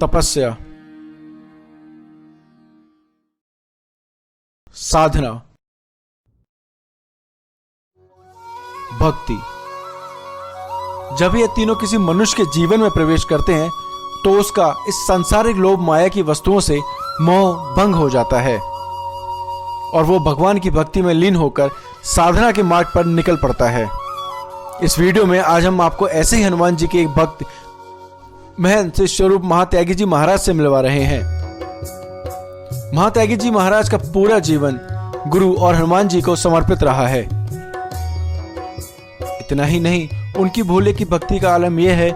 तपस्या, साधना, भक्ति। जब ये तीनों किसी मनुष्य के जीवन में प्रवेश करते हैं तो उसका इस सांसारिक लोभ माया की वस्तुओं से मोह भंग हो जाता है और वो भगवान की भक्ति में लीन होकर साधना के मार्ग पर निकल पड़ता है। इस वीडियो में आज हम आपको ऐसे ही हनुमान जी के एक भक्त महंत स्वरूप महात्यागी जी महाराज से मिलवा रहे हैं। महात्यागी जी महाराज का पूरा जीवन गुरु और हनुमान जी को समर्पित रहा है। इतना ही नहीं, उनकी भोले की भक्ति का आलम यह है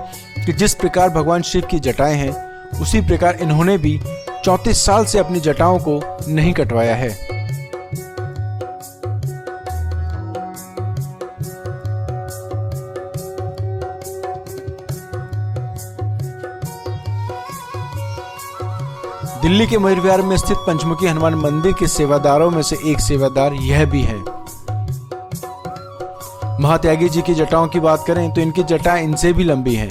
कि जिस प्रकार भगवान शिव की जटाएं हैं उसी प्रकार इन्होंने भी 34 साल से अपनी जटाओं को नहीं कटवाया है। दिल्ली के मयूर विहार में स्थित पंचमुखी हनुमान मंदिर के सेवादारों में से एक सेवादार यह भी है। महात्यागी जी की जटाओं की बात करें तो इनकी जटाएं इनसे भी लंबी हैं।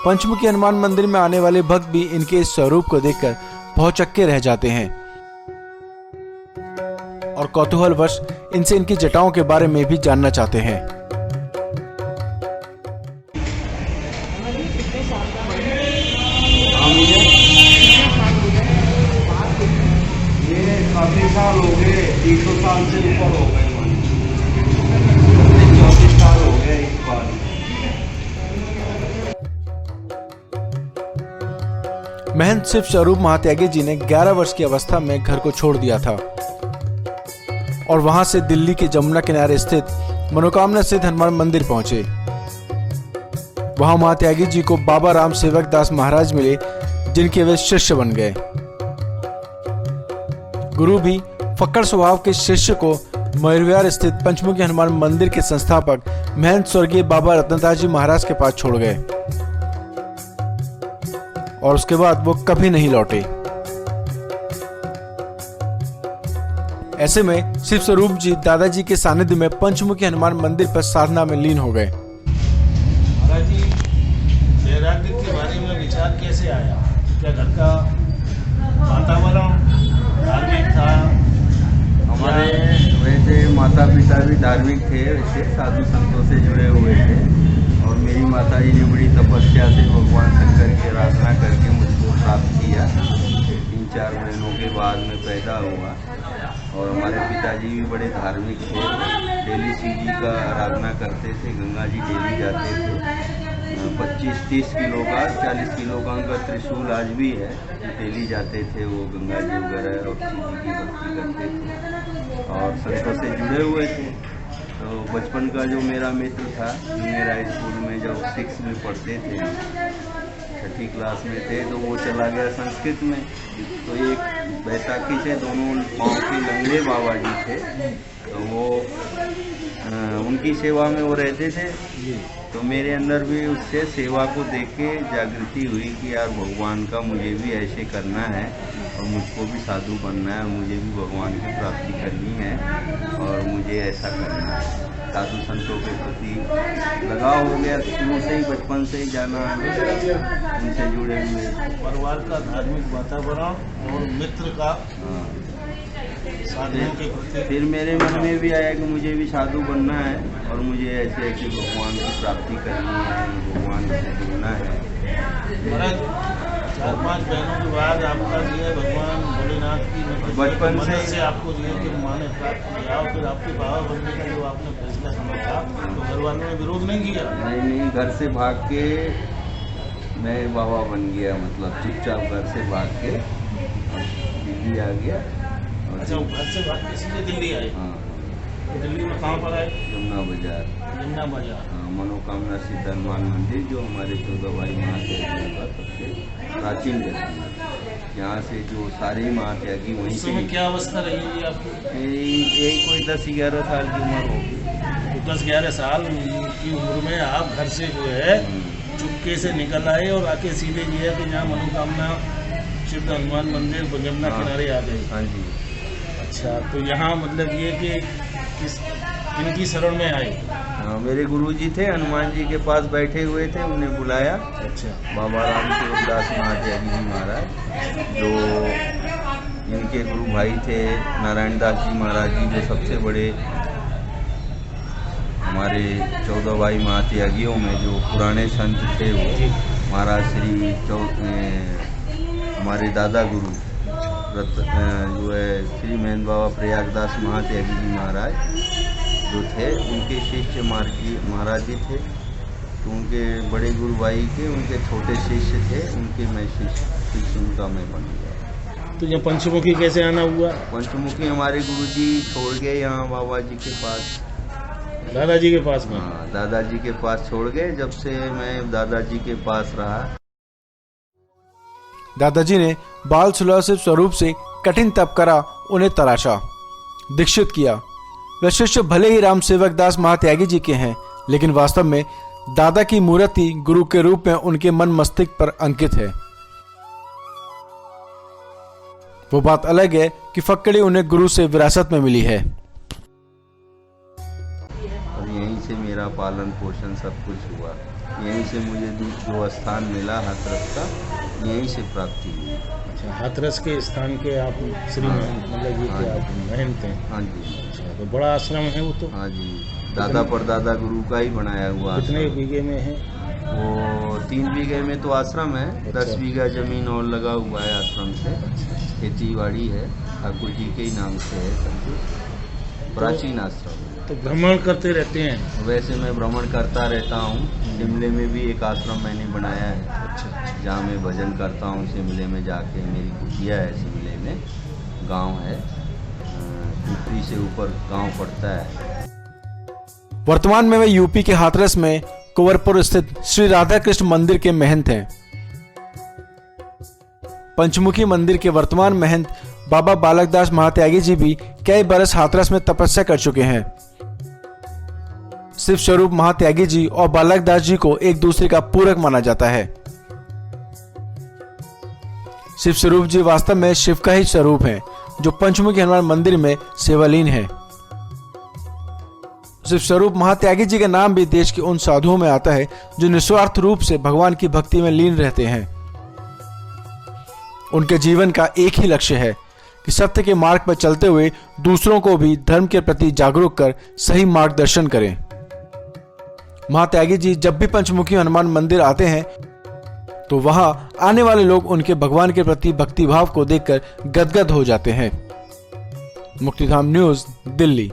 पंचमुखी हनुमान मंदिर में आने वाले भक्त भी इनके इस स्वरूप को देखकर भौचक्के रह जाते हैं और कौतूहलवश इनसे इनकी जटाओं के बारे में भी जानना चाहते हैं। काफी साल हो गए, 300 साल से ऊपर हो गए, 34 साल हो गए इस बार। महंत शिव स्वरूप महात्यागी जी ने 11 वर्ष की अवस्था में घर को छोड़ दिया था और वहां से दिल्ली के जमुना किनारे स्थित मनोकामना सिद्ध हनुमान मंदिर पहुंचे। वहां महात्यागी जी को बाबा राम सेवक दास महाराज मिले, जिनके वे शिष्य बन गए। गुरु भी फक्कड़ स्वभाव के शिष्य को मयूर विहार स्थित पंचमुखी हनुमान मंदिर के संस्थापक महंत स्वर्गीय बाबा रत्नदास जी महाराज के पास छोड़ गए और उसके बाद वो कभी नहीं लौटे। ऐसे में शिव स्वरूप जी दादाजी के सानिध्य में पंचमुखी हनुमान मंदिर पर साधना में लीन हो गए। महाराज जी, वैराग्य के बारे में विचार कैसे आया? क्या घर का वातावरण धार्मिक था? हमारे वैसे माता पिता भी धार्मिक थे, वैसे साधु संतों से जुड़े हुए थे और मेरी माता जी ने बड़ी तपस्या से भगवान शंकर की आराधना करके मुझको प्राप्त किया। 3-4 महीनों के बाद में पैदा हुआ और हमारे पिताजी भी बड़े धार्मिक थे, डेली शिव जी का आराधना करते थे, गंगा जी डेली जाते थे। 25-30 किलो का 40 किलो का उनका त्रिशूल आज भी है, डेली जाते थे वो गंगा जी वगैरह और शिव जी की भक्ति करते थे और संतों से जुड़े हुए थे। तो बचपन का जो मेरा मित्र था, मेरा स्कूल में जब 6 में पढ़ते थे, 6ठी क्लास में थे, तो वो चला गया संस्कृत में। तो एक बैसाखी से दोनों पाँव के लंगड़े बाबा जी थे, तो वो उनकी सेवा में वो रहते थे। तो मेरे अंदर भी उससे सेवा को देख के जागृति हुई कि यार भगवान का मुझे भी ऐसे करना है और मुझको भी साधु बनना है, मुझे भी भगवान की प्राप्ति करनी है और मुझे ऐसा करना है। साधु संतों के प्रति लगाव हो गया, शुरू से ही बचपन से ही जाना है, उनसे जुड़े हुए। परिवार का धार्मिक वातावरण और मित्र का साधुओं के प्रति फिर मेरे मन में भी आया कि मुझे भी साधु बनना है और मुझे ऐसे ऐसे भगवान की प्राप्ति करनी है, भगवान से जुड़ना है। महाराज, 4-5 बहनों के बाद आपका जो है भगवान भोलेनाथ की बचपन से आपको जो है कि माँ ने प्राप्त किया और फिर आपके बाबा बनने का जो आपने फैसला समझा तो घर वालों ने विरोध नहीं किया? नहीं, घर से भाग के मैं बाबा बन गया, मतलब चुपचाप घर से भाग के दिल्ली आ गया। अच्छा, घर से भाग के सीधे दिल्ली आए? हाँ। तो दिल्ली में कहाँ पर आए? यमुना बाजार। यमुना बाजार। हाँ, मनोकामना सिद्ध हनुमान मंदिर जो हमारे 14 भाई महात्यागी का सबसे प्राचीन जगह है, यहाँ से जो सारे महात्यागी वहीं उस से। समय क्या अवस्था रही होगी आपकी? यही कोई 10-11 साल की उम्र होगी। 10-11 साल की उम्र में आप घर से जो है चुपके से निकल आए और आके सीधे ये है कि जहाँ मनोकामना सिद्ध हनुमान मंदिर यमुना किनारे आ गए। हाँ जी। अच्छा, तो यहाँ मतलब ये कि इनकी शरण में आए? मेरे गुरुजी थे, हनुमान जी के पास बैठे हुए थे, उन्हें बुलाया। अच्छा। बाबा रामसेवकदास महात्यागी जी महाराज, जो इनके गुरु भाई थे, नारायण दास जी महाराज जी, जो सबसे बड़े हमारे 14 भाई महात्यागियों में जो पुराने संत थे, वो महाराज श्री हमारे दादा गुरु जो है श्री महेंद्र बाबा प्रयागदास महात्यागी जी महाराज जो थे, उनके शिष्य महाराज जी थे। तो उनके बड़े गुरु भाई के उनके छोटे शिष्य थे, उनके मैं शिष्य उनका मैं बन गया। तो यहाँ पंचमुखी कैसे आना हुआ? पंचमुखी हमारे गुरुजी छोड़ गए यहाँ बाबा जी के पास, दादाजी के पास में। हाँ, दादाजी के पास छोड़ गए। जब से मैं दादाजी के पास रहा। दादाजी ने बाल सुलभ स्वरूप से कठिन तप करा, उन्हें तराशा, दीक्षित किया। वे शिष्य भले ही राम सेवक दास महात्यागी जी के हैं, लेकिन वास्तव में दादा की मूर्ति गुरु के रूप में उनके मन मस्तिष्क पर अंकित है। वो बात अलग है कि फक्कड़ी उन्हें गुरु से विरासत में मिली है। और यहीं से मेरा पालन पोषण सब कुछ हुआ। यहीं से मुझे जो स्थान मिला हाथरस का, यहीं से प्राप्ति हुई। अच्छा, हाथरस के स्थान के आप श्री मतलब ये के आप महंत हैं? हाँ जी। अच्छा, तो बड़ा आश्रम है वो तो? हाँ जी, दादा परदादा गुरु का ही बनाया हुआ। कितने बीघे में है वो? 3 बीघे में तो आश्रम है। अच्छा। 10 बीघा जमीन और लगा हुआ है आश्रम से। खेती बाड़ी है, ठाकुर जी के ही नाम से है सब कुछ। प्राचीन आश्रम है। तो भ्रमण करते रहते हैं? वैसे मैं भ्रमण करता रहता हूँ। शिमले में भी एक आश्रम मैंने बनाया है। अच्छा। जहाँ मैं भजन करता हूँ शिमले में जाके। मेरी कुटिया है शिमले में, गांव है, ऊपरी से ऊपर गांव पड़ता है। वर्तमान में वे यूपी के हाथरस में कुंवरपुर स्थित श्री राधा कृष्ण मंदिर के महंत हैं। पंचमुखी मंदिर के वर्तमान महंत बाबा बालकदास महात्यागी जी भी कई बरस हाथरस में तपस्या कर चुके हैं। शिव स्वरूप महात्यागी जी और बालकदास जी को एक दूसरे का पूरक माना जाता है। शिव स्वरूप जी वास्तव में शिव का ही स्वरूप है, जो पंचमुखी हनुमान मंदिर में सेवालीन है। शिव स्वरूप महात्यागी जी का नाम भी देश के उन साधुओं में आता है जो निस्वार्थ रूप से भगवान की भक्ति में लीन रहते हैं। उनके जीवन का एक ही लक्ष्य है कि सत्य के मार्ग पर चलते हुए दूसरों को भी धर्म के प्रति जागरूक कर सही मार्गदर्शन करें। महात्यागी जी जब भी पंचमुखी हनुमान मंदिर आते हैं तो वहां आने वाले लोग उनके भगवान के प्रति भक्तिभाव को देखकर गदगद हो जाते हैं। मुक्तिधाम न्यूज, दिल्ली।